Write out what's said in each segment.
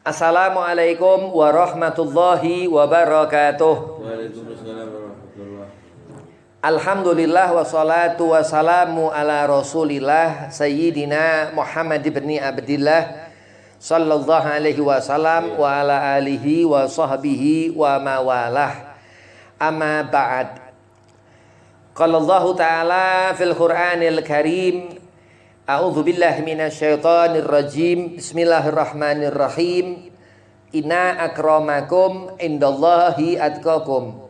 Assalamualaikum warahmatullahi wabarakatuh. Waalaikumsalam warahmatullahi. Alhamdulillah wassalatu wassalamu ala rasulillah Sayyidina Muhammad ibn Abdillah sallallahu alaihi wasallam wa ala alihi wa sahbihi wa mawalah. Amma ba'd. Qala Allah Ta'ala fil Qur'anil Karim, A'udzu billahi minasyaitonir rajim. Bismillahirrahmanirrahim. Inna akramakum indallahi atqakum.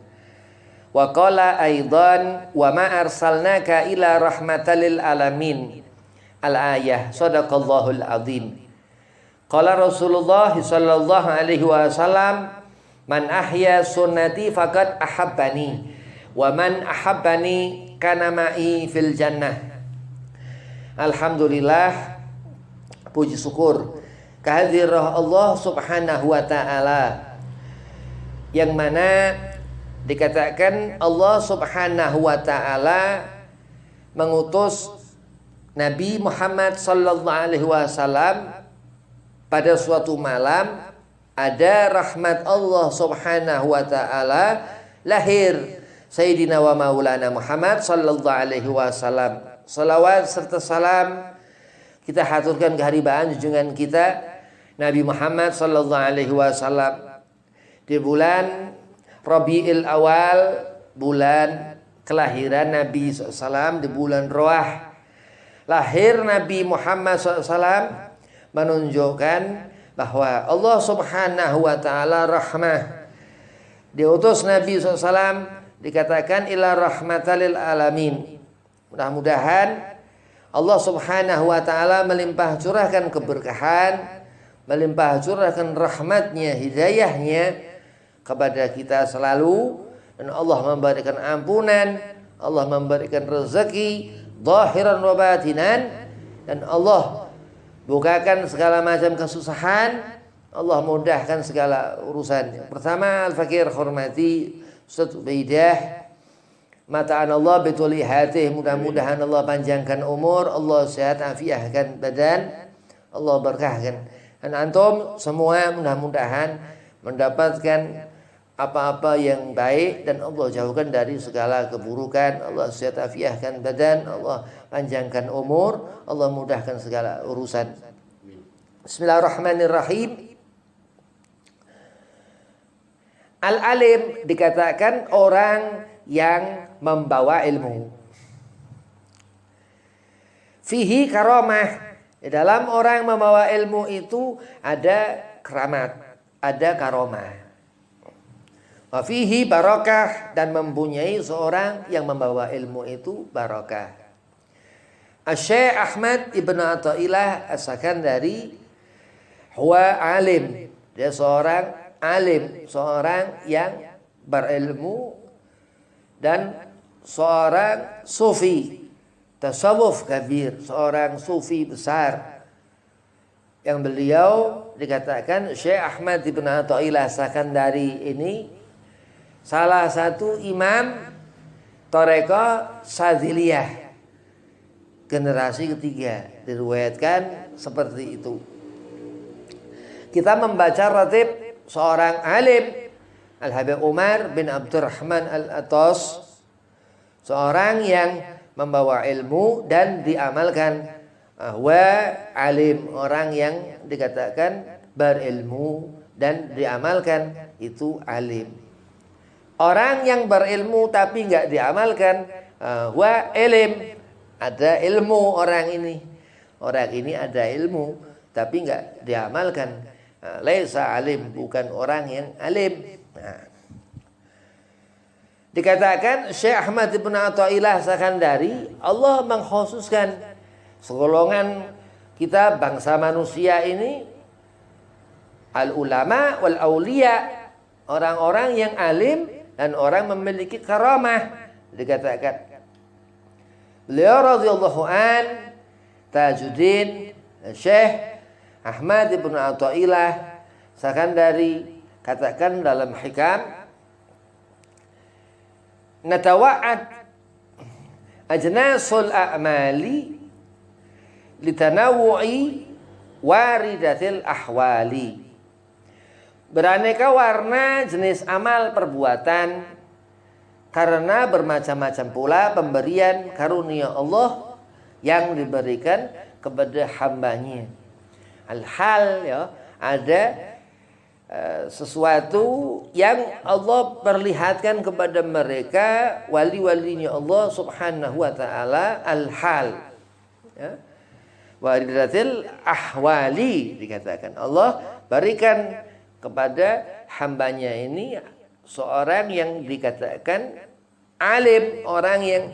Wa qala aidan wa ma arsalnaka ila rahmatal lil alamin. Al-ayah. Shadaqallahul azim. Qala Rasulullah sallallahu alaihi wasallam, man ahya sunnati faqad ahabbani wa man ahabbani kana ma'i fil jannah. Alhamdulillah, puji syukur kehadiran Allah subhanahu wa ta'ala, yang mana dikatakan Allah subhanahu wa ta'ala mengutus Nabi Muhammad sallallahu alaihi wasallam pada suatu malam. Ada rahmat Allah subhanahu wa ta'ala, lahir Sayyidina wa Maulana Muhammad sallallahu alaihi wasallam. Salawat serta salam kita haturkan keharibaan junjungan kita Nabi Muhammad sallallahu alaihi wasallam di bulan Rabiul Awal, bulan kelahiran Nabi SAW, di bulan Roah. Lahir Nabi Muhammad SAW menunjukkan bahwa Allah subhanahu wa ta'ala rahmah. Diutus Nabi SAW dikatakan ila rahmatalil alamin. Mudah-mudahan Allah subhanahu wa ta'ala melimpah curahkan keberkahan, melimpah curahkan rahmatnya, hidayahnya kepada kita selalu. Dan Allah memberikan ampunan, Allah memberikan rezeki zahiran wa batinan. Dan Allah bukakan segala macam kesusahan, Allah mudahkan segala urusan. Yang pertama, Al-Fakir hormati Ustaz Ubaidah, mata'an Allah bituli hatih, mudah-mudahan Allah panjangkan umur, Allah sehat afiahkan badan, Allah berkahkan. Dan antum semua mudah-mudahan mendapatkan apa-apa yang baik dan Allah jauhkan dari segala keburukan. Allah sehat afiahkan badan, Allah panjangkan umur, Allah mudahkan segala urusan. Bismillahirrahmanirrahim. Al-alim dikatakan orang yang membawa ilmu. Fihi karamah, di dalam orang membawa ilmu itu ada keramat, ada karamah. Wa fihi barakah, dan mempunyai seorang yang membawa ilmu itu barakah. Asy-Syaikh Ahmad Ibn Athaillah As-Sakandari huwa alim, dia seorang alim, seorang yang berilmu dan seorang sufi tasawuf kabir, seorang sufi besar, yang beliau dikatakan Syekh Ahmad Ibn Athaillah Sakandari ini salah satu imam Thariqah Sadziliyah generasi ketiga, diriwayatkan seperti itu. Kita membaca ratib seorang alim, Al-Habib Umar bin Abdurrahman Al-Atas, seorang yang membawa ilmu dan diamalkan. Wa alim, orang yang dikatakan berilmu dan diamalkan, itu alim. Orang yang berilmu tapi enggak diamalkan, wa ilim, ada ilmu orang ini. Orang ini ada ilmu tapi enggak diamalkan. Laisa alim, bukan orang yang alim. Nah, dikatakan Syekh Ahmad Ibn Athaillah Sakandari, Allah mengkhususkan segolongan kita bangsa manusia ini, al-ulama wal aulia, orang-orang yang alim dan orang memiliki karamah. Dikatakan beliau radhiyallahu an Tajuddin Syekh Ahmad Ibn Athaillah Sakandari katakan dalam hikam, natawa'ad ajnasul a'mali litanawu'i waridatil ahwali. beraneka warna jenis amal perbuatan, karena bermacam-macam pula pemberian karunia Allah yang diberikan kepada hambanya. Al-hal, ya, ada sesuatu yang Allah perlihatkan kepada mereka, wali-walinya Allah subhanahu wa ta'ala, al-hal, ya. Waridatil ahwali, dikatakan Allah berikan kepada hambanya ini seorang yang dikatakan alim, orang yang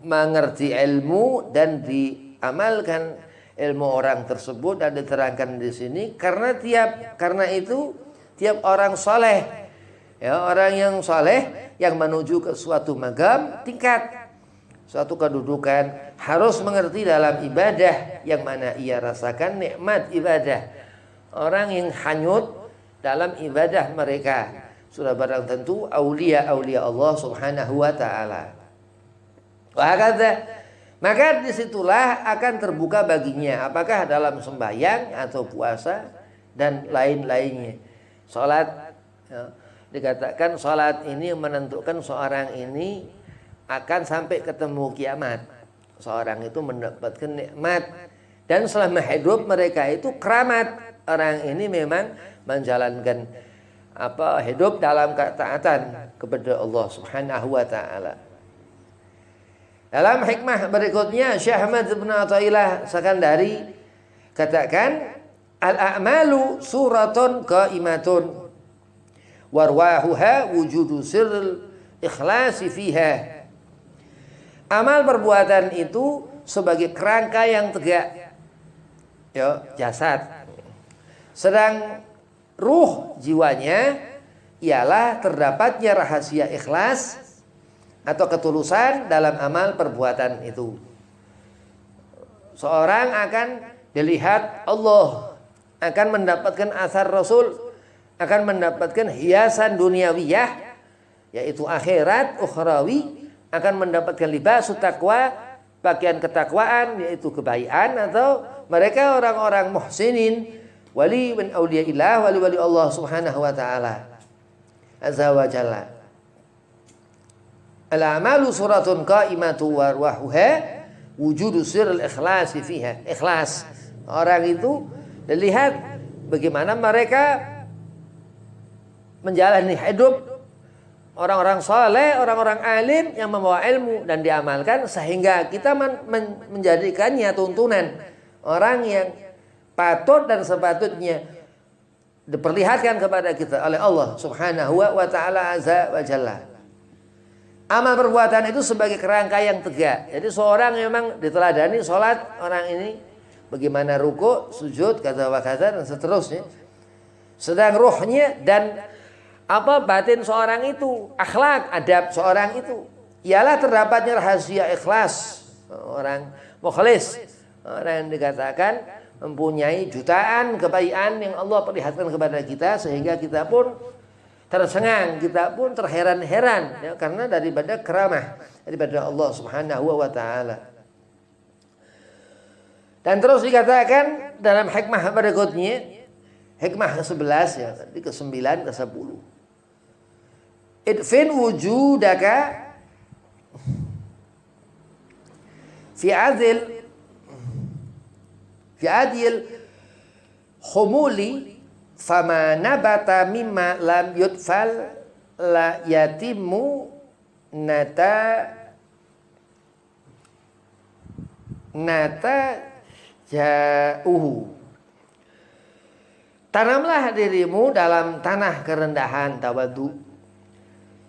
mengerti ilmu dan diamalkan ilmu orang tersebut, dan diterangkan di sini karena itu tiap orang soleh, ya, orang yang soleh yang menuju ke suatu maqam, tingkat suatu kedudukan, harus mengerti dalam ibadah yang mana ia rasakan nikmat ibadah. Orang yang hanyut dalam ibadah mereka sudah barang tentu aulia Allah subhanahu wa ta'ala. Maka disitulah akan terbuka baginya, apakah dalam sembahyang atau puasa dan lain-lainnya. Salat, ya, dikatakan salat ini menentukan seorang ini akan sampai ketemu kiamat. Seorang itu mendapatkan nikmat, dan selama hidup mereka itu keramat. Orang ini memang menjalankan hidup dalam ketaatan kepada Allah subhanahu wa ta'ala. Dalam hikmah berikutnya, Syekh Ahmad bin Athaillah Sakandari katakan, al-a'malu suratun qaimatun warwahuha wujudu sirril ikhlasi fiha. Amal perbuatan itu sebagai kerangka yang tegak, ya, jasad. Sedang ruh jiwanya ialah terdapatnya rahasia ikhlas atau ketulusan dalam amal perbuatan itu. Seorang akan dilihat Allah, akan mendapatkan asar Rasul, akan mendapatkan hiasan duniawiyah, yaitu akhirat ukhrawi, akan mendapatkan libasu taqwa, pakaian ketakwaan, yaitu kebaikan, atau mereka orang-orang muhsinin, wali min auliyaillah, wali-wali Allah subhanahu wa ta'ala azza wa jalla. Al-a'malu suratun qa'imatu warwahuha wujudu sirril ikhlasi fiha. Ikhlas, orang itu dilihat bagaimana mereka menjalani hidup, orang-orang soleh, orang-orang alim yang membawa ilmu dan diamalkan, sehingga kita menjadikannya tuntunan orang yang patut dan sepatutnya diperlihatkan kepada kita oleh Allah subhanahu wa ta'ala azza wa jalla. Amal perbuatan itu sebagai kerangka yang tegak. Jadi seorang memang diteladani sholat orang ini, bagaimana ruku, sujud, kata dan seterusnya. Sedang ruhnya dan batin seorang itu, akhlak, adab seorang itu, ialah terdapatnya rahasia ikhlas. Orang mukhlis, orang yang dikatakan mempunyai jutaan kebaikan yang Allah perlihatkan kepada kita, sehingga kita pun tersengang, kita pun terheran-heran, ya, karena daripada keramah daripada Allah subhanahu wa ta'ala. Dan terus dikatakan dalam hikmah berikutnya, hikmah ke-11, ya, ke-9, ke-10. Idfin wujudaka fi adil khumuli fama nabata mimma lam yudfal la yatimu nata jauhu. Tanamlah dirimu dalam tanah kerendahan tawadu,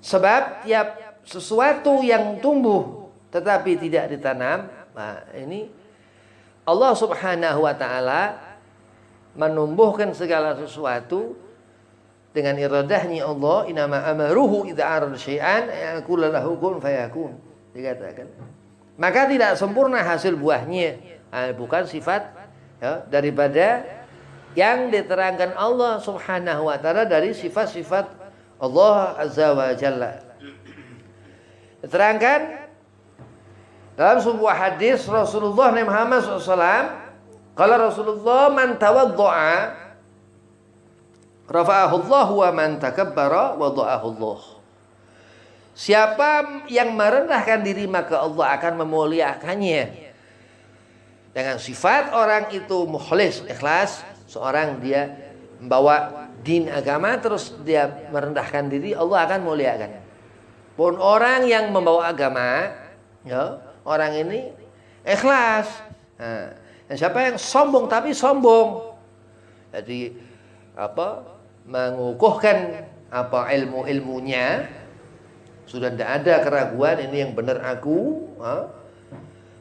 sebab tiap sesuatu yang tumbuh tetapi tidak ditanam, nah ini Allah subhanahu wa ta'ala menumbuhkan segala sesuatu dengan iradahnya Allah. Inama amaruhu idza arada syai'an yaqulu lahu kun fayakun, dikatakan. Maka tidak sempurna hasil buahnya, bukan sifat, ya, daripada yang diterangkan Allah subhanahu wa ta'ala dari sifat-sifat Allah azza wa jalla. Diterangkan dalam sebuah hadis Rasulullah Muhammad SAW, kalau Rasulullah man tawaddu'a, Rafa'ahu Allah wa man takabbara wada'ahu Allah. Siapa yang merendahkan diri maka Allah akan memuliakannya. Dengan sifat orang itu mukhlis, ikhlas, seorang dia membawa din agama terus dia merendahkan diri, Allah akan muliakan. Pun orang yang membawa agama, ya, orang ini ikhlas. Nah, dan siapa yang sombong tapi sombong, jadi mengukuhkan ilmunya, sudah tidak ada keraguan ini yang benar aku,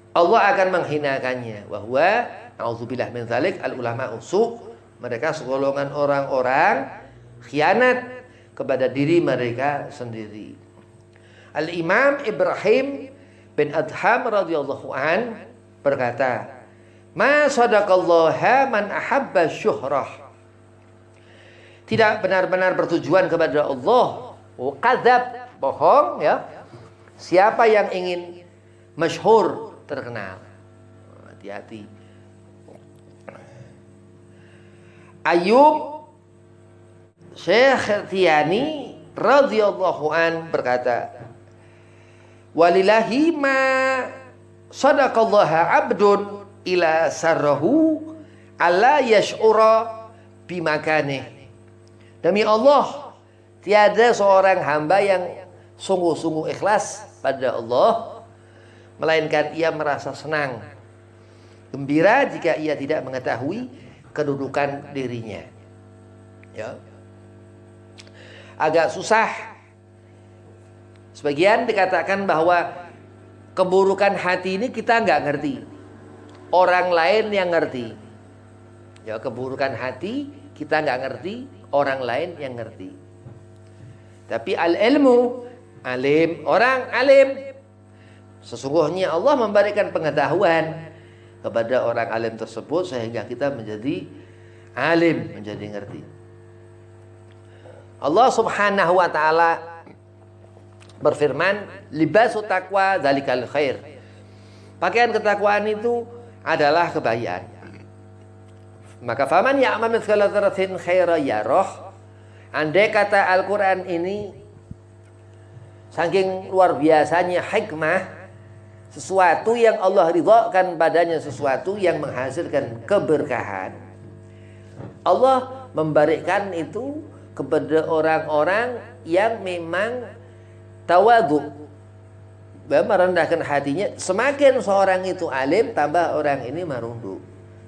Allah akan menghinakannya. Wa huwa a'udzubillah min dzalik al ulama usu, mereka segolongan orang-orang khianat kepada diri mereka sendiri. Al Imam Ibrahim bin Adham radhiyallahu an berkata, "Ma sadaqallaha man ahabba syuhrah." Tidak benar-benar bertujuan kepada Allah. Kadzab, bohong, ya. Siapa yang ingin masyhur, terkenal. Hati-hati. Ayub Syekh Tiani radhiyallahu an berkata, "Walillahi ma sadaqallaha 'abdun ila sarrahu alla yash'ura bimakanih." Demi Allah, tiada seorang hamba yang sungguh-sungguh ikhlas pada Allah melainkan ia merasa senang, gembira jika ia tidak mengetahui kedudukan dirinya. Ya. Agak susah. Sebagian dikatakan bahwa keburukan hati ini kita nggak ngerti, orang lain yang ngerti. Ya, keburukan hati kita nggak ngerti, orang lain yang ngerti. Tapi al-ilmu, alim, orang alim, sesungguhnya Allah memberikan pengetahuan kepada orang alim tersebut sehingga kita menjadi alim, menjadi ngerti. Allah Subhanahu wa taala berfirman, "Libasu taqwa dzalikal khair." Pakaian ketakwaan itu adalah kebaikan. Maka faman ya'mal mithqala dzarratin khairan yarah. Andai kata Al-Qur'an ini saking luar biasanya hikmah, sesuatu yang Allah ridhakan padanya, sesuatu yang menghasilkan keberkahan, Allah memberikan itu kepada orang-orang yang memang tawadhu, merendahkan hatinya. Semakin seorang itu alim, tambah orang ini merunduk,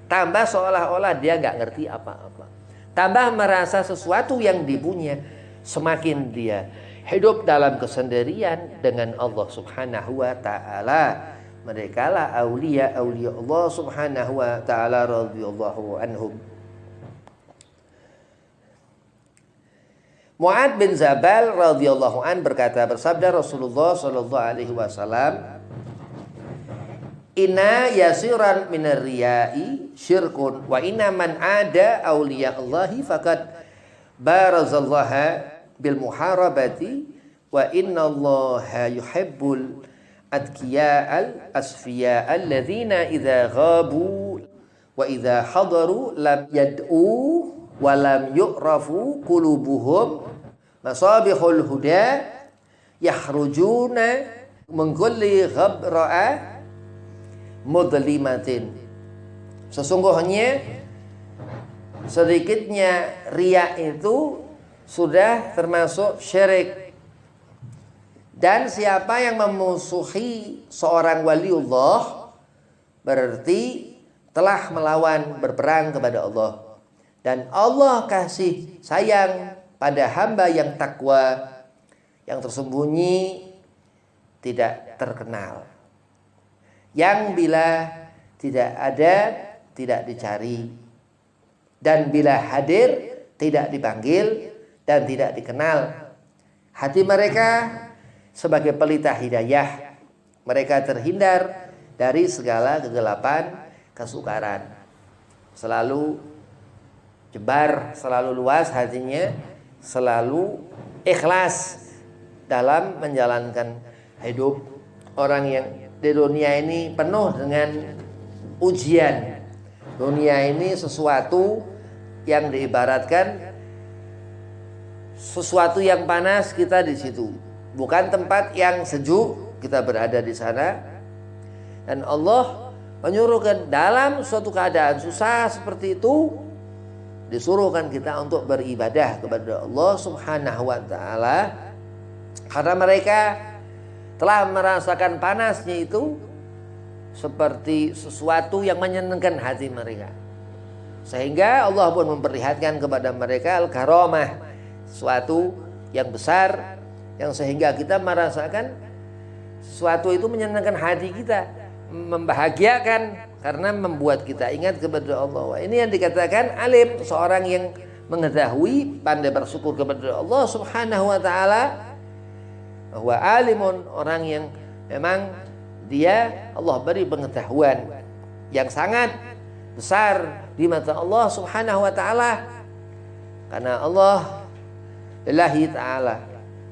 tambah seolah-olah dia nggak ngerti apa-apa, tambah merasa sesuatu yang dipunya, semakin dia hidup dalam kesendirian dengan Allah Subhanahu wa taala. Mereka lah aulia Allah Subhanahu wa taala radhiyallahu anhum. Mu'ad bin Jabal radhiyallahu an berkata, bersabda Rasulullah sallallahu alaihi wasallam, "Inna yasiran minar riya'i syirkun wa inna man ada awliya Allahi faqad barazallaha bil muharabati wa inna Allaha yuhibbul adkiya'al asfiya'al ladzina idza ghabu wa idza hadaru lam yad'u wa lam yu'rafu qulubuhum masabihul huda yahrujuna min kulli ghabra'a mudlimatin." Sesungguhnya sedikitnya riya itu sudah termasuk syirik, dan siapa yang memusuhi seorang waliullah berarti telah melawan, berperang kepada Allah. Dan Allah kasih sayang pada hamba yang takwa, yang tersembunyi, tidak terkenal, yang bila tidak ada tidak dicari, dan bila hadir tidak dipanggil dan tidak dikenal. Hati mereka sebagai pelita hidayah, mereka terhindar dari segala kegelapan, kesukaran, selalu jebar, selalu luas hatinya, selalu ikhlas dalam menjalankan hidup. Orang yang di dunia ini penuh dengan ujian. Dunia ini sesuatu yang diibaratkan sesuatu yang panas kita di situ, bukan tempat yang sejuk kita berada di sana. Dan Allah menyuruhkan dalam suatu keadaan susah seperti itu, disuruhkan kita untuk beribadah kepada Allah Subhanahu wa taala, karena mereka telah merasakan panasnya itu seperti sesuatu yang menyenangkan hati mereka, sehingga Allah pun memperlihatkan kepada mereka al-karamah, sesuatu yang besar yang sehingga kita merasakan sesuatu itu menyenangkan hati kita, membahagiakan karena membuat kita ingat kepada Allah. Ini yang dikatakan alim, seorang yang mengetahui, pandai bersyukur kepada Allah Subhanahu wa taala, bahwa alimun, orang yang memang dia Allah beri pengetahuan yang sangat besar di mata Allah Subhanahu wa taala, karena Allah lillahi taala,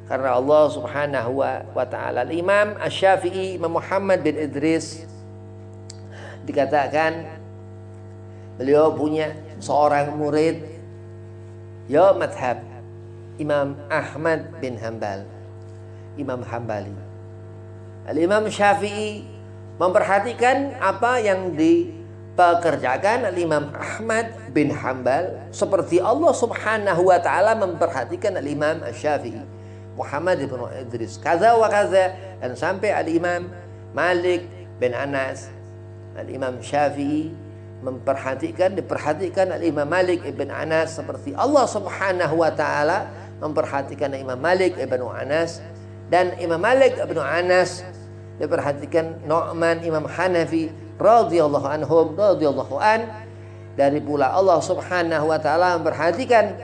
karena Allah Subhanahu wa taala. Imam Asy-Syafi'i, Imam Muhammad bin Idris, dikatakan beliau punya seorang murid ya madhab Imam Ahmad bin Hanbal, Imam Hambali. Al-Imam Syafi'i memperhatikan apa yang dipekerjakan Al-Imam Ahmad bin Hanbal, seperti Allah Subhanahu wa taala memperhatikan Al-Imam Asy-Syafi'i, Muhammad bin Idris, kaza wa kaza, dan sampai Al-Imam Malik bin Anas. Al-Imam Syafi'i diperhatikan Al-Imam Malik ibn Anas, seperti Allah Subhanahu wa taala memperhatikan Imam Malik ibn Anas, dan Imam Malik ibn Anas diperhatikan Nu'man Imam Hanafi radhiyallahu anhum radhiyallahu an, dari pula Allah Subhanahu wa taala memperhatikan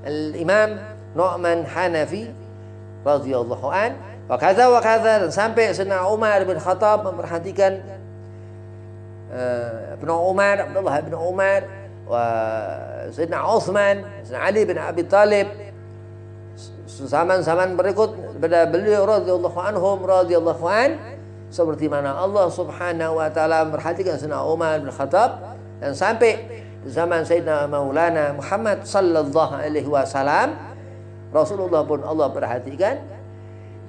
Al-Imam Nu'man Hanafi radhiyallahu an, wa kadza, dan sampai Sayyidina Umar bin Khattab memperhatikan Abdullah bin Umar, wa Sayyidina Utsman, Sayyidina Ali bin Abi Thalib, zaman-zaman berikut pada beliau radhiyallahu anhum radhiyallahu an, seperti mana Allah Subhanahu wa taala memperhatikan Sayyidina Umar bin Khattab, dan sampai zaman Sayyidina Maulana Muhammad sallallahu alaihi wasallam, Rasulullah pun Allah perhatikan,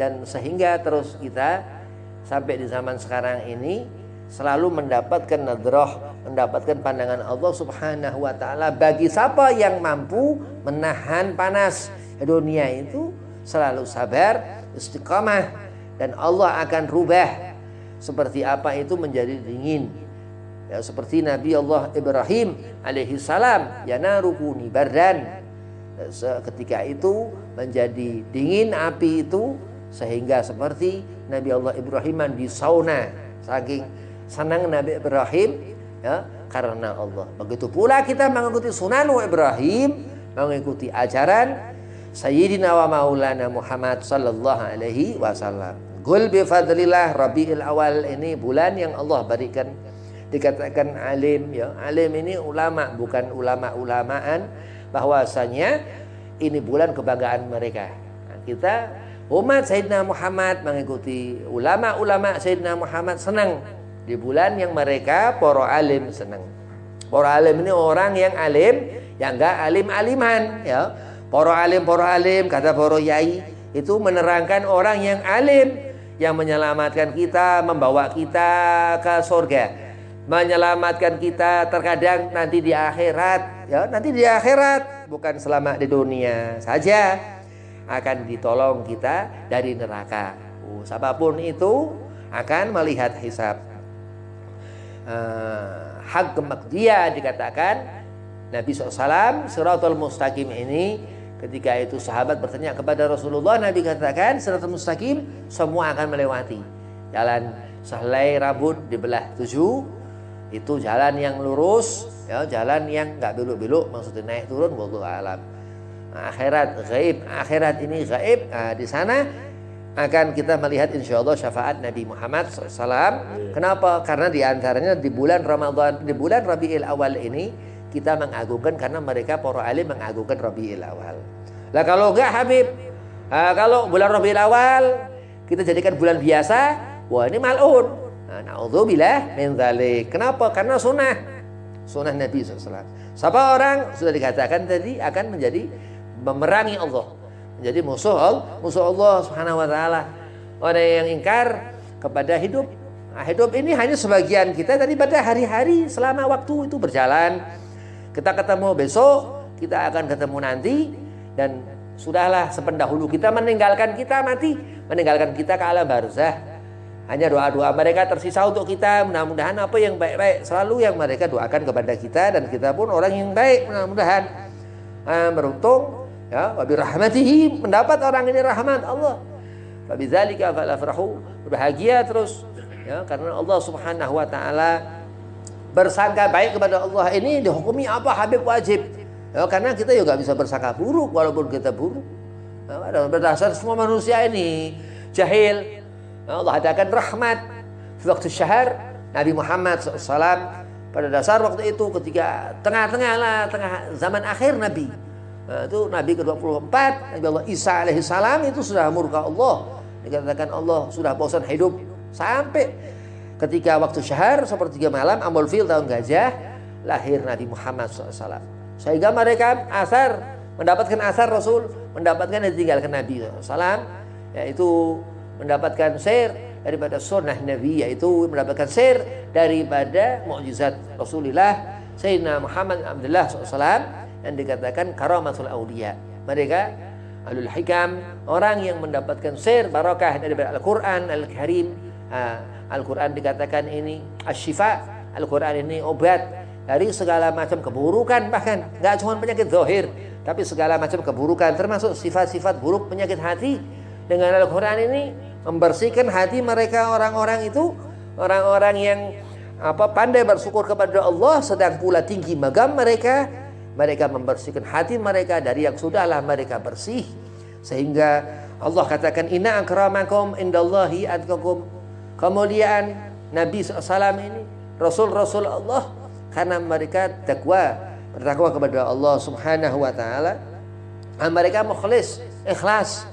dan sehingga terus kita sampai di zaman sekarang ini selalu mendapatkan nadrah, mendapatkan pandangan Allah Subhanahu wa taala bagi siapa yang mampu menahan panas dunia itu, selalu sabar, istiqamah, dan Allah akan rubah seperti apa itu menjadi dingin. Ya, seperti Nabi Allah Ibrahim alaihi salam, ya narukuni bardan, ketika itu menjadi dingin api itu, sehingga seperti Nabi Allah Ibrahim di sauna, saking senang Nabi Ibrahim ya karena Allah. Begitu pula kita mengikuti sunan Ibrahim, mengikuti ajaran Sayyidina wa Maulana Muhammad sallallahu alaihi wasallam. Qul bi fadlillah Rabiul Awal, ini bulan yang Allah berikan, dikatakan alim ya. Alim ini ulama, bukan ulama-ulamaan, bahwasanya ini bulan kebanggaan mereka. Nah, kita umat Sayyidina Muhammad mengikuti ulama-ulama Sayyidina Muhammad, senang di bulan yang mereka para alim senang. Para alim ini orang yang alim, yang enggak alim-aliman ya. Para alim kata para yai itu menerangkan orang yang alim, yang menyelamatkan kita, membawa kita ke surga, menyelamatkan kita terkadang nanti di akhirat ya. Nanti di akhirat, bukan selama di dunia saja, akan ditolong kita dari neraka. Siapapun itu akan melihat hisab. Hak Maqdiyah dikatakan Nabi SAW Siratul Mustaqim ini, ketika itu sahabat bertanya kepada Rasulullah, Nabi katakan Siratul Mustaqim semua akan melewati. Jalan sehelai rambut dibelah 7, itu jalan yang lurus ya, jalan yang enggak belok-belok, maksudnya naik turun, wallahu alam. Akhirat gaib, akhirat ini gaib. Di sana akan kita melihat insyaallah syafaat Nabi Muhammad SAW. Kenapa? Karena diantaranya di bulan Ramadan, di bulan Rabiul Awal ini kita mengagungkan, karena mereka para alim mengagungkan Rabiul Awal. Lah kalau enggak Habib, kalau bulan Rabiul Awal kita jadikan bulan biasa, wah ini mal'un. Na'udzubillah min dzalik. Kenapa? Karena sunnah Nabi SAW. Siapa orang sudah dikatakan tadi akan menjadi memerangi Allah, Menjadi musuh Allah Subhanahu wa taala. Orang yang ingkar kepada hidup. Nah, hidup ini hanya sebagian kita daripada hari-hari selama waktu itu berjalan. Kita ketemu besok, kita akan ketemu nanti, dan sudahlah sependahulu kita meninggalkan kita mati, meninggalkan kita ke alam barzah. Hanya doa-doa mereka tersisa untuk kita. Mudah-mudahan apa yang baik-baik selalu yang mereka doakan kepada kita, dan kita pun orang yang baik mudah-mudahan. Beruntung ya, wa bi rahmatihi, mendapat orang ini rahmat Allah. Fa bidzalika falafrahu, berbahagia terus ya, karena Allah Subhanahu wa taala bersangka baik kepada Allah ini dihukumi apa Habib wajib. Ya, karena kita juga bisa bersangka buruk walaupun kita buruk. Ya, berdasar semua manusia ini jahil. Ya, Allah adakan rahmat di waktu syahr Nabi Muhammad SAW. Pada dasar waktu itu ketika tengah zaman akhir Nabi, itu Nabi ke-24, Nabi Allah Isa alaihissalam itu sudah murka Allah. Dikatakan Allah sudah bosan hidup. Sampai ketika waktu syahr sepertiga malam Amul Fil tahun gajah, lahir Nabi Muhammad SAW. Sehingga mereka mendapatkan asar Rasul, mendapatkan yang ditinggalkan Nabi SAW, yaitu mendapatkan share daripada sunnah Nabi, yaitu mendapatkan share daripada mukjizat Rasulullah Sayyidina Muhammad Abdullah SAW, yang dikatakan karamatul awliya. Mereka ahlul hikam, orang yang mendapatkan share barakah daripada Al-Quran Al-Karim. Al-Quran dikatakan ini asyifa, Al-Quran ini obat dari segala macam keburukan, bahkan nggak cuma penyakit zahir, tapi segala macam keburukan, termasuk sifat-sifat buruk penyakit hati. Dengan Al-Quran ini membersihkan hati mereka, orang-orang itu, orang-orang yang pandai bersyukur kepada Allah, sedang pula tinggi magam mereka. Mereka membersihkan hati mereka dari yang sudahlah mereka bersih, sehingga Allah katakan inna akramakum indallahi atqakum. Kemuliaan Nabi SAW ini, Rasul-Rasul Allah, karena mereka bertakwa kepada Allah Subhanahu wa taala. Mereka mukhlis, ikhlas.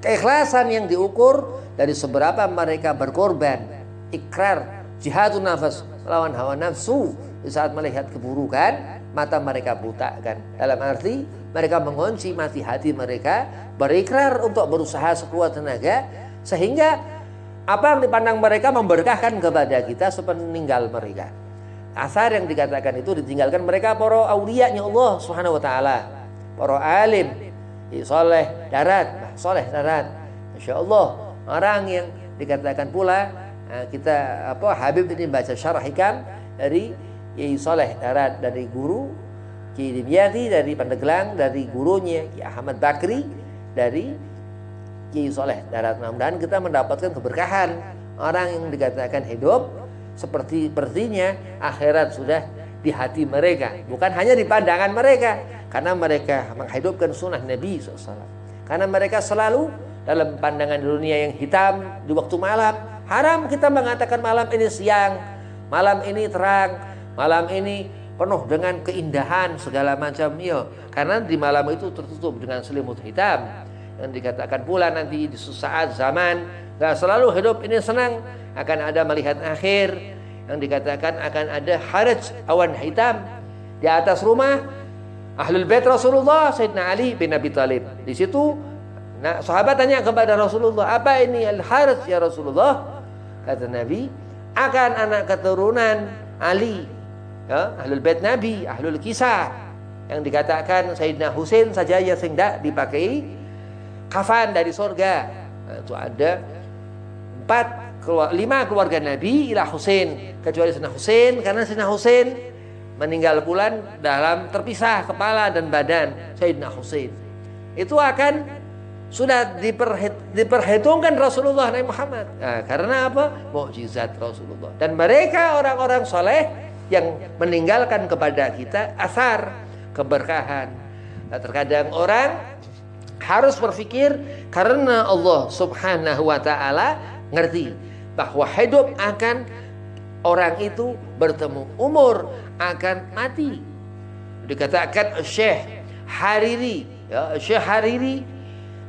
Keikhlasan yang diukur dari seberapa mereka berkorban, ikrar, jihadun nafas, lawan hawa nafsu. Di saat melihat keburukan, mata mereka buta kan. Dalam arti mereka mengunci mati hati mereka, berikrar untuk berusaha sekuat tenaga, sehingga apa yang dipandang mereka memberkahkan kepada kita sepeninggal mereka. Asar yang dikatakan itu ditinggalkan mereka para awliya-nya Allah Subhanahu wa taala, para alim, soleh darat. Masya Allah, orang yang dikatakan pula kita Habib ini baca syarah hikam dari Kiai Soleh Darat, dari guru Kiai Dimyati dari Pandeglang, dari gurunya Kiai Ahmad Bakri dari Kiai Soleh Darat. Mudah-mudahan kita mendapatkan keberkahan. Orang yang dikatakan hidup sepertinya akhirat sudah di hati mereka, bukan hanya di pandangan mereka, karena mereka menghidupkan sunnah Nabi SAW. Karena mereka selalu dalam pandangan dunia yang hitam di waktu malam. Haram kita mengatakan malam ini siang, malam ini terang, malam ini penuh dengan keindahan segala macam. Karena di malam itu tertutup dengan selimut hitam. Yang dikatakan pula nanti di saat zaman gak selalu hidup ini senang, akan ada melihat akhir. Yang dikatakan akan ada haraj, awan hitam di atas rumah Ahlul Bait Rasulullah Sayyidina Ali bin Abi Thalib. Di situ sahabat tanya kepada Rasulullah, apa ini al-haraj ya Rasulullah? Kata Nabi, akan anak keturunan Ali, ya, Ahlul Bait Nabi, Ahlul Kisah. Yang dikatakan Sayyidina Husain saja yang tidak dipakai kafan dari surga. Itu ada 5 keluarga Nabi ila Husain, kecuali Sayyidina Husain, karena Sayyidina Husain meninggal bulan dalam terpisah kepala dan badan. Sayyidina Husain itu akan sudah diperhitungkan Rasulullah Nabi Muhammad. Karena apa? Mukjizat Rasulullah. Dan mereka orang-orang soleh yang meninggalkan kepada kita asar keberkahan. Terkadang orang harus berpikir, karena Allah Subhanahu wa taala ngerti bahwa hidup akan orang itu bertemu, umur akan mati. Dikatakan Syekh Hariri, ya, Syekh Hariri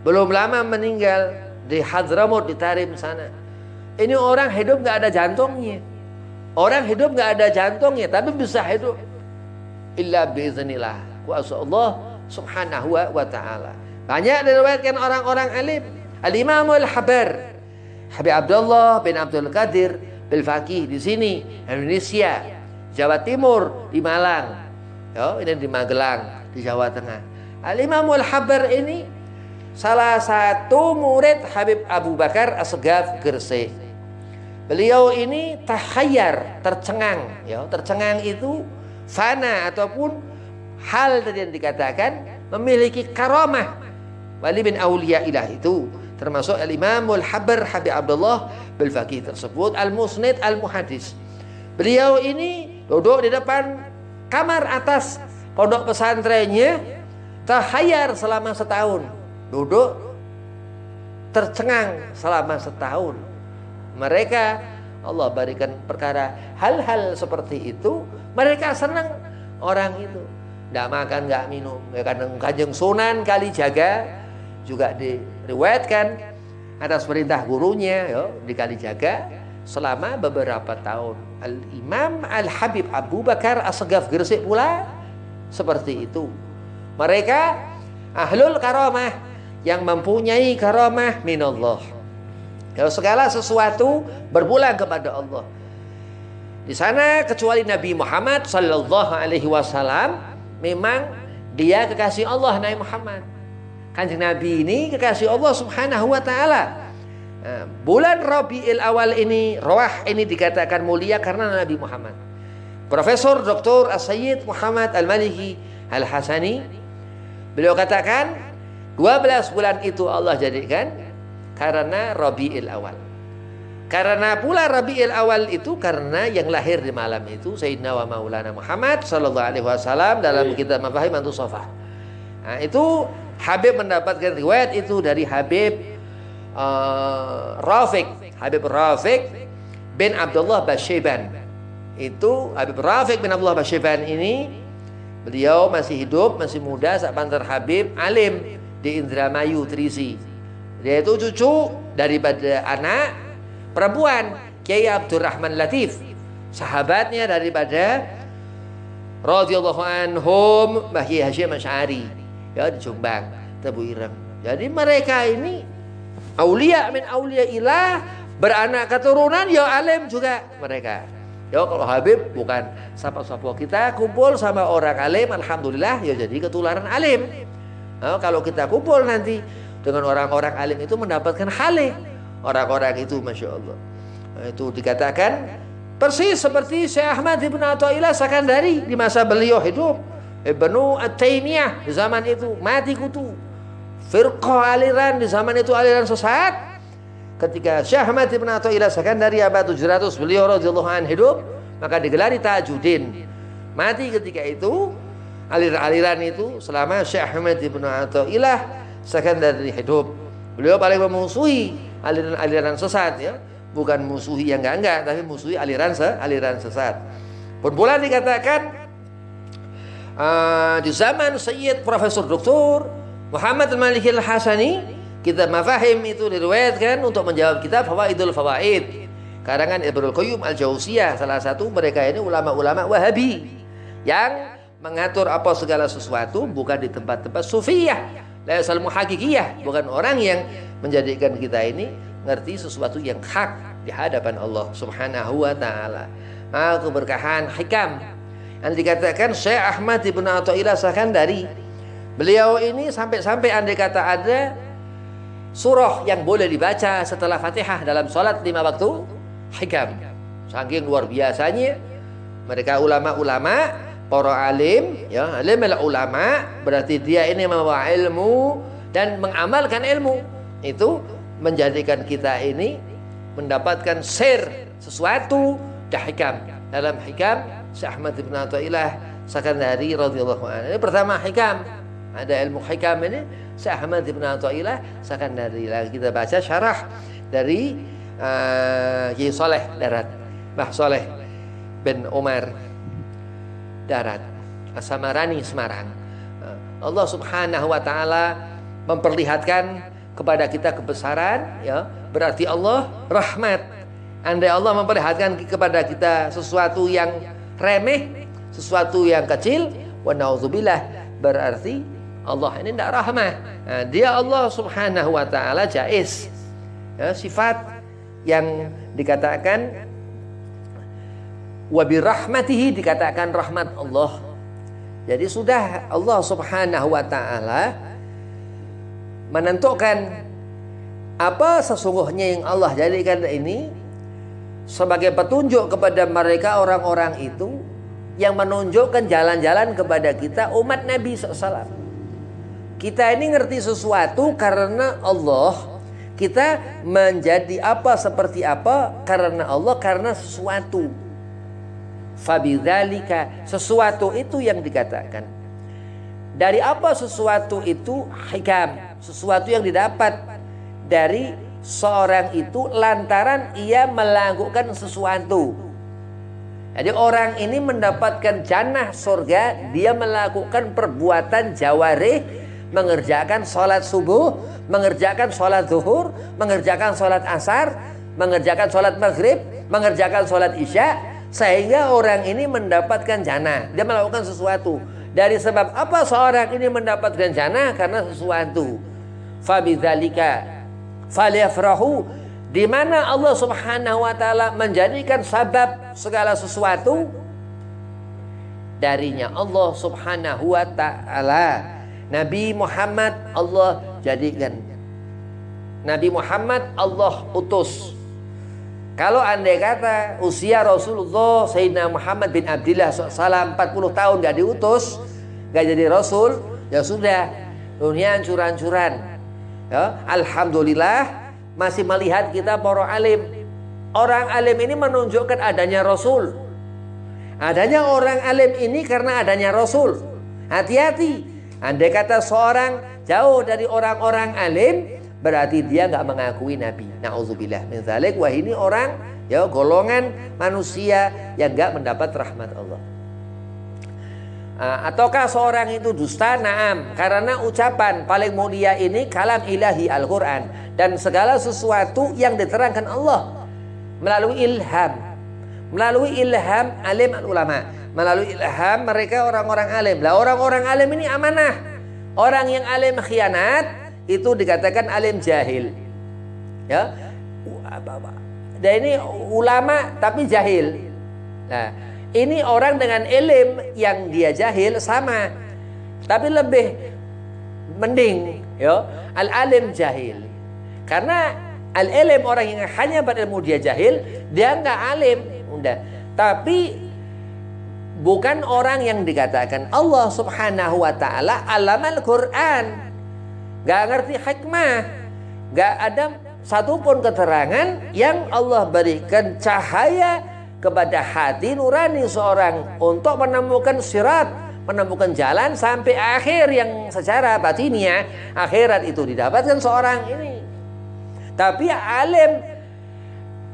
belum lama meninggal di Hadramut, di Tarim sana. Ini orang hidup gak ada jantungnya. Orang hidup gak ada jantungnya, tapi bisa hidup illa biiznillah, kuasa Allah Subhanahu wa ta'ala. Banyak diriwayatkan orang-orang alim. Al-Imamul Habar, Habib Abdullah bin Abdul Qadir bil Faqih di sini, Indonesia, Jawa Timur, di Malang. Ini di Magelang, di Jawa Tengah. Al-Imamul Habar ini salah satu murid Habib Abu Bakar As-Segaf Gresik. Beliau ini tahayyar, tercengang. Tercengang itu fana ataupun hal tadi yang dikatakan memiliki karamah. Wali bin Auliya ilah itu termasuk Al-Imamul Habar Habib Abdullah bil Faqih tersebut, Al-Musnid Al-Muhaddis. Beliau ini duduk di depan kamar atas pondok pesantrennya, tahayyar selama setahun. Duduk tercengang selama setahun. Mereka Allah berikan perkara hal-hal seperti itu, mereka senang orang itu. Tidak makan, tidak minum. Kadang Kanjeng Sunan Kalijaga juga diriwayatkan atas perintah gurunya di Kalijaga selama beberapa tahun. Al-Imam Al-Habib Abu Bakar As-Segaf Gresik pula seperti itu. Mereka ahlul karamah, yang mempunyai karamah minallah. Kalau segala sesuatu berpulang kepada Allah. Di sana kecuali Nabi Muhammad sallallahu alaihi wasallam, memang dia kekasih Allah. Nabi Muhammad, Kanjeng Nabi ini kekasih Allah Subhanahu wa taala. Bulan Rabiul Awal ini, Rawah ini dikatakan mulia karena Nabi Muhammad. Profesor Dr. As-Sayyid Muhammad Al-Maliki Al-Hasani, beliau katakan 12 bulan itu Allah jadikan karena Rabiul Awal. Karena pula Rabiul Awal itu karena yang lahir di malam itu Sayyidina wa Maulana Muhammad sallallahu alaihi wasallam dalam kitab Mafahim An-Tusafah. Itu Habib mendapatkan riwayat itu dari Habib Habib Rafiq bin Abdullah Basyiban. Itu Habib Rafiq bin Abdullah Basyiban ini, beliau masih hidup, masih muda, sapantar Habib alim di Indramayu Trisi. Dia itu cucu daripada anak perempuan Kiai Abdurrahman Latif, sahabatnya daripada radhiyallahu anhum Mbah Kiai Hasyim Asy'ari di Jombang, Tebu Ireng. Jadi mereka ini aulia min aulia ilah, beranak keturunan alim juga mereka. Kalau Habib bukan sapa-sapa, kita kumpul sama orang alim, alhamdulillah jadi ketularan alim. Kalau kita kumpul nanti dengan orang-orang alim itu mendapatkan hale. Orang-orang itu Masya Allah, itu dikatakan persis seperti Syekh Ahmad Ibn Athaillah Sakandari di masa beliau hidup. Ibnu At-Taimiyah di zaman itu mati kutu. Firqah aliran di zaman itu aliran sesat. Ketika Syekh Ahmad Ibn Athaillah Sakandari abad 700 beliau radhiyallahu anhu hidup, maka digelari Tajuddin. Mati ketika itu aliran-aliran itu selama Syekh Ahmad Ibn Athaillah Sakandari hidup. Beliau paling memusuhi aliran-aliran sesat, bukan musuhi yang enggak, tapi musuhi aliran sesat. Pun pula dikatakan di zaman Sayyid Profesor Dr. Muhammad Al-Maliki Al-Hasani, kitab Mafahim itu diriwayatkan untuk menjawab kitab Fawaidul Fawaid karangan Ibnul Qayyim Al-Jauziyah. Salah satu mereka ini ulama-ulama Wahabi yang mengatur apa segala sesuatu bukan di tempat-tempat sufiyah, la yasalmu hakikiyah, bukan orang yang menjadikan kita ini ngerti sesuatu yang hak di hadapan Allah Subhanahu wa taala. Keberkahan hikam yang dikatakan Syekh Ahmad Ibn Athaillah Sakandari, beliau ini sampai-sampai andai kata ada surah yang boleh dibaca setelah Fatihah dalam sholat 5 waktu, hikam. Saking luar biasanya mereka ulama-ulama, para alim, alim ulama, berarti dia ini membawa ilmu dan mengamalkan ilmu. Itu menjadikan kita ini mendapatkan sesuatu dah hikam. Dalam hikam Syekh Ahmad Ibn Athaillah Sakandari radhiyallahu anhu. Ini pertama hikam. Ada ilmu hikam ini Syekh Ahmad Ibn Athaillah Sakandari. Lagi kita baca syarah dari Kiai Saleh Darat, Mbah Saleh bin Umar Darat, As-Samarani Semarang. Allah Subhanahu wa taala memperlihatkan kepada kita kebesaran, berarti Allah rahmat. Andai Allah memperlihatkan kepada kita sesuatu yang remeh, sesuatu yang kecil, wa naudzubillah, berarti Allah ini tidak rahmah. Nah, dia Allah subhanahu wa ta'ala jaiz. Ya, sifat yang dikatakan wa birahmatihi, dikatakan rahmat Allah. Jadi sudah Allah subhanahu wa ta'ala menentukan apa sesungguhnya yang Allah jadikan ini sebagai petunjuk kepada mereka orang-orang itu yang menunjukkan jalan-jalan kepada kita umat Nabi SAW. Kita ini ngerti sesuatu karena Allah. Kita menjadi apa seperti apa karena Allah, karena sesuatu. Fabidzalika, sesuatu itu yang dikatakan. Dari apa sesuatu itu? Hikam, sesuatu yang didapat dari seorang itu lantaran ia melakukan sesuatu. Jadi orang ini mendapatkan jannah surga, dia melakukan perbuatan jawarih, mengerjakan sholat subuh, mengerjakan sholat zuhur, mengerjakan sholat asar, mengerjakan sholat maghrib, mengerjakan sholat isya, sehingga orang ini mendapatkan jannah. Dia melakukan sesuatu. Dari sebab apa seorang ini mendapatkan jannah? Karena sesuatu. Fabidzalika falyafrahu, di mana Allah subhanahu wa ta'ala menjadikan sabab segala sesuatu darinya Allah subhanahu wa ta'ala. Nabi Muhammad Allah jadikan. Nabi Muhammad Allah utus. Kalau andai kata usia Rasulullah Sayyidina Muhammad bin Abdillah SAW 40 tahun gak diutus, gak jadi Rasul, ya sudah, dunia hancur-hancuran. Ya, alhamdulillah masih melihat kita para alim. Orang alim ini menunjukkan adanya Rasul. Adanya orang alim ini karena adanya Rasul. Hati-hati. Andai kata seorang jauh dari orang-orang alim, berarti dia nggak mengakui Nabi. Na'udzubillah min dzalik. Wah, ini orang, ya, golongan manusia yang nggak mendapat rahmat Allah. Ataukah seorang itu dusta? Naam, karena ucapan paling mulia ini kalam ilahi Al-Quran, dan segala sesuatu yang diterangkan Allah melalui ilham. Melalui ilham alim ulama, melalui ilham mereka orang-orang alim. Lah orang-orang alim ini amanah. Orang yang alim khianat itu dikatakan alim jahil. Ya. Dan ini ulama tapi jahil. Nah, ini orang dengan ilm yang dia jahil sama, tapi lebih mending, ya, al-alim jahil. Karena al-ilm orang yang hanya berilmu dia jahil, dia nggak alim, udah. Tapi bukan orang yang dikatakan Allah subhanahu wa ta'ala alamal Quran, nggak ngerti hikmah, nggak ada satupun keterangan yang Allah berikan cahaya kepada hati nurani seorang untuk menemukan sirat, menemukan jalan sampai akhir yang secara batinnya akhirat itu didapatkan seorang ini. Tapi alim,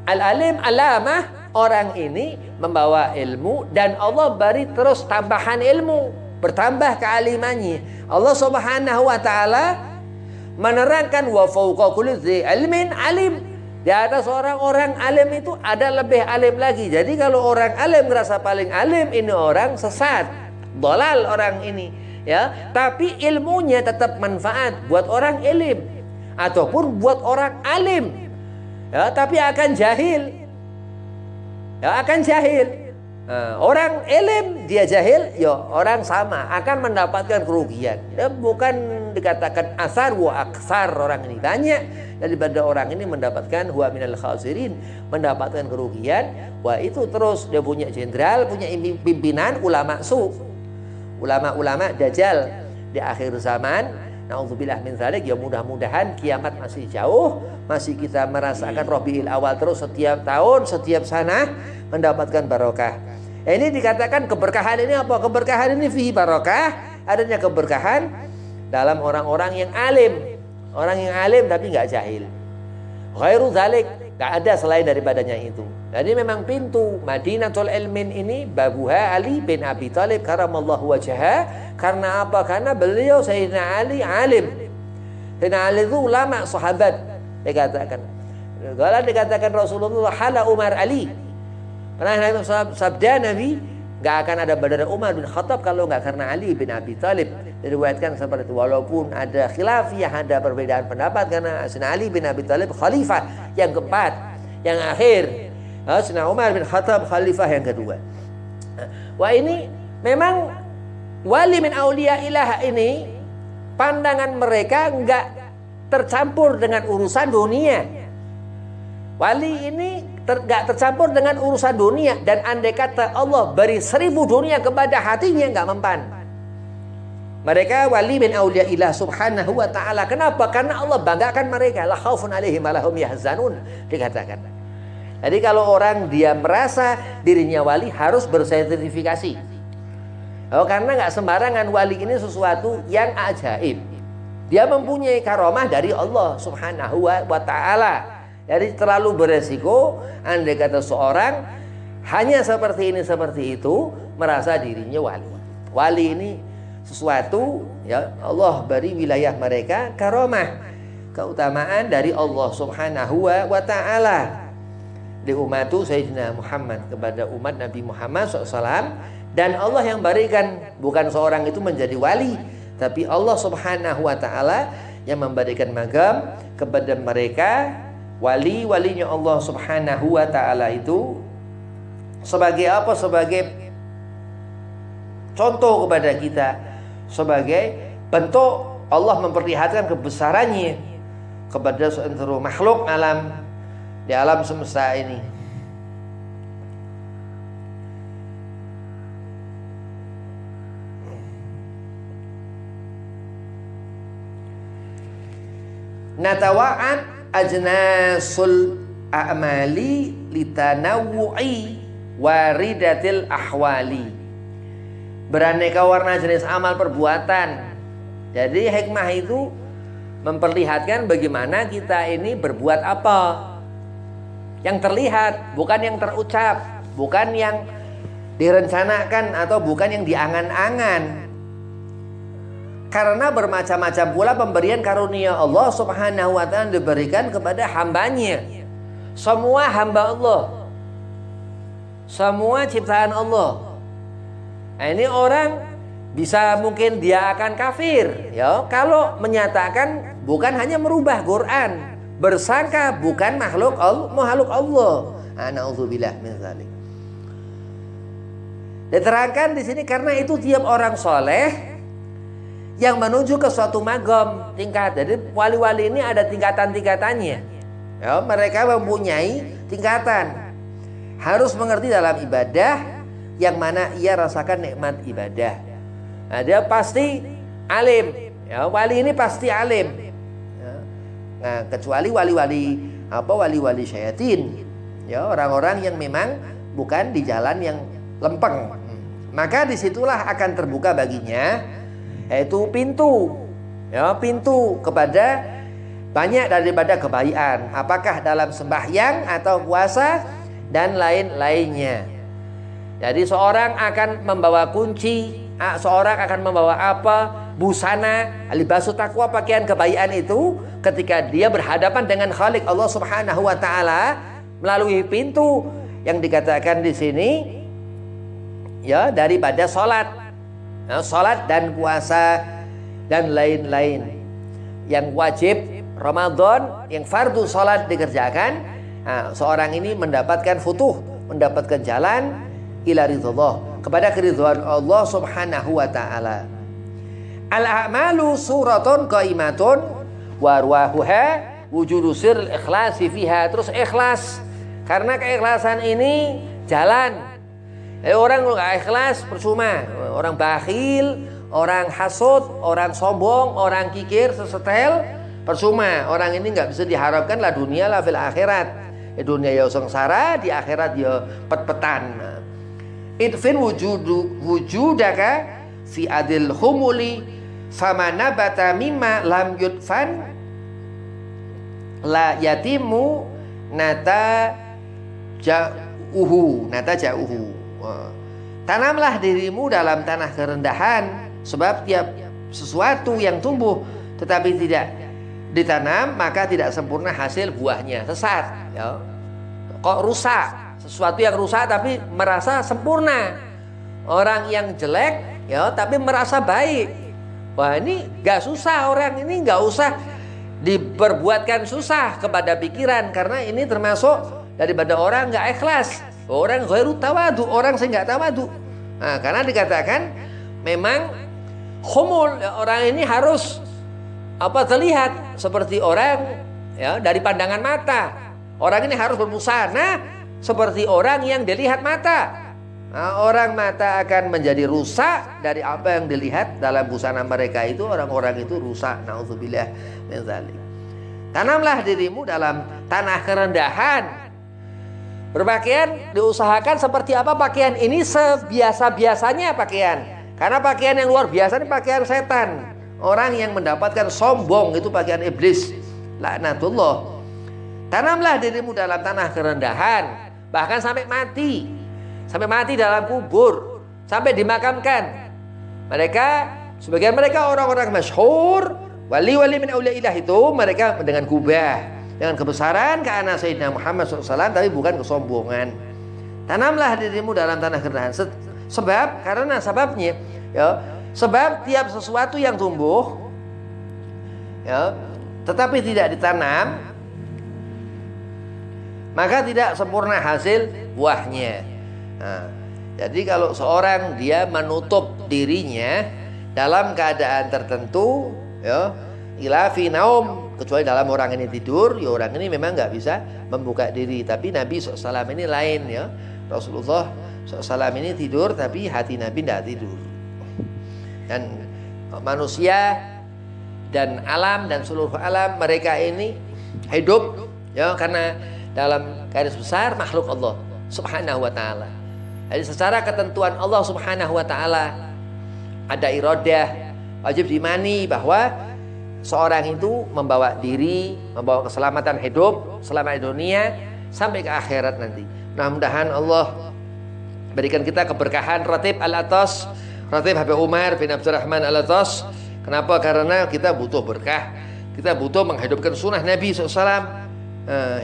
al-alim alamah, orang ini membawa ilmu dan Allah beri terus tambahan ilmu, bertambah kealimannya. Allah subhanahu wa ta'ala menerangkan wa fawqa kulli dzi ilmin alim. Di atas orang-orang alim itu ada lebih alim lagi. Jadi kalau orang alim merasa paling alim, ini orang sesat, dolal orang ini, ya. Tapi ilmunya tetap manfaat buat orang ilim ataupun buat orang alim, ya. Tapi akan jahil, ya, akan jahil. Orang ilim dia jahil, ya orang sama akan mendapatkan kerugian. Ya, bukan dikatakan asar wa aksar, orang ini banyak daripada orang ini mendapatkan huwa minal khasirin, mendapatkan kerugian. Wah, itu terus dia punya jenderal, punya pimpinan ulama su, ulama-ulama dajjal di akhir zaman. Na'udzubillah min dzalik. Ya mudah-mudahan kiamat masih jauh, masih kita merasakan Rabiul Awal terus setiap tahun, setiap sana mendapatkan barokah. Ini dikatakan keberkahan ini apa? Keberkahan ini fihi barokah, adanya keberkahan dalam orang-orang yang alim. Orang yang alim tapi nggak jahil. Ghairu dzalik, nggak ada selain daripadanya itu. Jadi memang pintu Madinatul Ilmin ini babuha Ali bin Abi Thalib karamallahu wajhaha. Karena apa? Karena beliau Sayyidina Ali alim. Sayyidina Ali itu ulama sahabat, dikatakan. Kalau dikatakan Rasulullah hala Umar Ali. Pernah sabda Nabi, nggak akan ada Badar Umar bin Khattab kalau nggak karena Ali bin Abi Thalib. Diriwayatkan seperti itu. Walaupun ada khilafiyah, ada perbedaan pendapat karena Sayyidina Ali bin Abi Thalib khalifah yang keempat, yang akhir. Sayyidina Umar bin Khattab khalifah yang kedua. Wah, ini memang wali min auliya ilah ini pandangan mereka nggak tercampur dengan urusan dunia. Wali ini nggak tercampur dengan urusan dunia, dan andai kata Allah beri 1000 dunia kepada hatinya nggak mempan. Mereka wali min auliya ilah subhanahu wa ta'ala. Kenapa? Karena Allah banggakan mereka. La khaufun alaihim wa lahum yahzanun, dikatakan. Jadi kalau orang dia merasa dirinya wali harus bersertifikasi. Karena nggak sembarangan, wali ini sesuatu yang ajaib. Dia mempunyai karomah dari Allah subhanahu wa ta'ala. Jadi terlalu beresiko andai kata seorang hanya seperti ini seperti itu merasa dirinya wali. Wali ini sesuatu ya Allah beri wilayah mereka karomah, keutamaan dari Allah subhanahu wa ta'ala di umatu Sayyidina Muhammad, kepada umat Nabi Muhammad SAW. Dan Allah yang berikan, bukan seorang itu menjadi wali, tapi Allah subhanahu wa ta'ala yang memberikan magam kepada mereka. Wali-walinya Allah subhanahu wa ta'ala itu sebagai apa? Sebagai contoh kepada kita, sebagai bentuk Allah memperlihatkan kebesarannya kepada seluruh makhluk alam di alam semesta ini. Natawa'at ajnasul a'mali litanawu'i waridatil ahwali. Beraneka warna jenis amal perbuatan. Jadi hikmah itu memperlihatkan bagaimana kita ini berbuat apa. Yang terlihat, bukan yang terucap, bukan yang direncanakan atau bukan yang diangan-angan. Karena bermacam-macam pula pemberian karunia Allah subhanahu wa ta'ala diberikan kepada hambanya. Semua hamba Allah, semua ciptaan Allah. Nah, ini orang bisa mungkin dia akan kafir ya kalau menyatakan bukan hanya merubah Quran, bersangka bukan makhluk Allah. Na'udzubillah min dzalik. Diterangkan di sini karena itu tiap orang soleh yang menuju ke suatu magam tingkat. Jadi wali-wali ini ada tingkatan-tingkatannya. Ya, mereka mempunyai tingkatan. Harus mengerti dalam ibadah yang mana ia rasakan nikmat ibadah. Nah, dia pasti alim. Ya, wali ini pasti alim. Ya. Nah, kecuali wali-wali syaitan. Ya, orang-orang yang memang bukan di jalan yang lempeng. Maka disitulah akan terbuka baginya yaitu pintu, ya, pintu kepada banyak daripada kebaikan, apakah dalam sembahyang atau puasa dan lain-lainnya. Jadi seorang akan membawa kunci, seorang akan membawa apa? Busana, libasu taqwa, pakaian kebaikan itu ketika dia berhadapan dengan Khalik Allah Subhanahu wa taala melalui pintu yang dikatakan di sini ya daripada salat. Nah, salat dan puasa dan lain-lain yang wajib Ramadan, yang fardu salat dikerjakan. Nah, seorang ini mendapatkan futuh, mendapatkan jalan ila ridhallah, kepada keridhaan Allah subhanahu wa ta'ala. Al-a'malu suratun qaimatun wa arwahuha wujudu sirril ikhlasi fiha. Terus ikhlas, karena keikhlasan ini jalan. Orang nggak ikhlas percuma. Orang bakhil, orang hasud, orang sombong, orang kikir, sesetel, percuma. Orang ini nggak bisa diharapkan lah dunia lah fil akhirat. Di dunia ya sengsara, di akhirat ya pet-petan. Idfin wujudaka fi adil humuli fama nabata mimma lam yudfan la yatimu nata ja'uhu. Tanamlah dirimu dalam tanah kerendahan, sebab tiap sesuatu yang tumbuh tetapi tidak ditanam maka tidak sempurna hasil buahnya. Sesat ya. Kok rusak? Sesuatu yang rusak tapi merasa sempurna. orang yang jelek, ya, tapi merasa baik. Wah, ini nggak susah, orang ini nggak usah diperbuatkan susah kepada pikiran, karena ini termasuk daripada orang nggak ikhlas, orang ghairu tawadu, orang sih nggak tawadu. Nah, karena dikatakan memang khumul, ya, orang ini harus terlihat seperti orang, ya, dari pandangan mata. Orang ini harus berbusana seperti orang yang dilihat mata. Nah, orang mata akan menjadi rusak dari apa yang dilihat dalam busana mereka itu. Orang-orang itu rusak. Nauzubillah min dzalik. Tanamlah dirimu dalam tanah kerendahan. Berpakaian diusahakan seperti apa pakaian ini, sebiasa-biasanya pakaian. Karena pakaian yang luar biasa ini pakaian setan. Orang yang mendapatkan sombong itu pakaian iblis. Laknatullah. Tanamlah dirimu dalam tanah kerendahan. Bahkan sampai mati. Sampai mati dalam kubur. Sampai dimakamkan. Sebagian mereka orang-orang masyhur, wali-wali min auliyaillah itu, mereka dengan kubah, dengan kebesaran ke anak Sayyidina Muhammad SAW, tapi bukan kesombongan. Tanamlah dirimu dalam tanah kerendahan. Sebabnya, ya, sebab tiap sesuatu yang tumbuh, ya, tetapi tidak ditanam, maka tidak sempurna hasil buahnya. Nah, jadi kalau seorang dia menutup dirinya dalam keadaan tertentu, ya, ila fi naum, kecuali dalam orang ini tidur, ya orang ini memang nggak bisa membuka diri. Tapi Nabi SAW ini lain, ya. Rasulullah SAW ini tidur, tapi hati Nabi tidak tidur. Dan manusia dan alam dan seluruh alam, mereka ini hidup, ya, karena dalam garis besar makhluk Allah Subhanahu wa ta'ala. Jadi secara ketentuan Allah Subhanahu wa ta'ala ada iradah, wajib diimani bahwa seorang itu membawa diri, membawa keselamatan hidup selama di dunia sampai ke akhirat nanti. Mudah-mudahan Allah berikan kita keberkahan Ratib Al-Atas, Ratib Habib Umar bin Abdurrahman Al-Atas. Kenapa? Karena kita butuh berkah. Kita butuh menghidupkan sunnah Nabi SAW.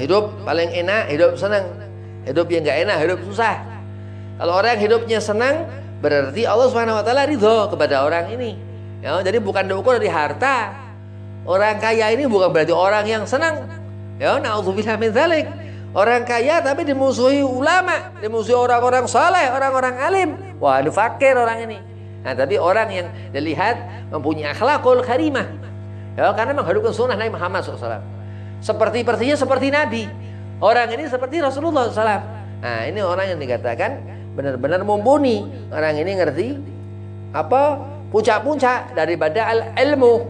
Hidup paling enak, hidup senang. Hidup yang gak enak, hidup susah. Kalau orang hidupnya senang, berarti Allah SWT ridho kepada orang ini, ya. Jadi bukan diukur dari harta. Orang kaya ini bukan berarti orang yang senang, ya. Na'udzubillah min dzalik. Orang kaya tapi dimusuhi ulama, dimusuhi orang-orang saleh, orang-orang alim. Wah, ini fakir orang ini. Nah, tapi orang yang dilihat mempunyai akhlakul karimah, ya, karena menghidupkan sunnah Nabi Muhammad SAW. Sepertinya seperti Nabi. Orang ini seperti Rasulullah SAW. Nah, ini orang yang dikatakan benar-benar mumpuni. Orang ini ngerti apa puncak-puncak daripada ilmu.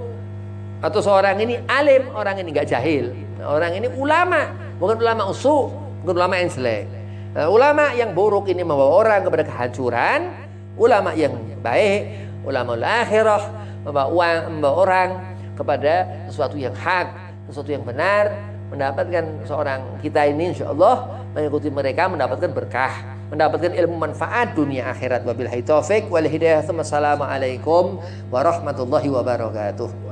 Atau seorang ini alim, orang ini nggak jahil. Orang ini ulama, bukan ulama usul, bukan ulama yang jelek. Nah, ulama yang buruk ini membawa orang kepada kehancuran. Ulama yang baik, ulama akhirah, membawa orang kepada sesuatu yang hak, sesuatu yang benar, mendapatkan seorang kita ini insyaallah mengikuti mereka mendapatkan berkah, mendapatkan ilmu manfaat dunia akhirat. Wabillahi taufik wal hidayah. Assalamualaikum warahmatullahi wabarakatuh.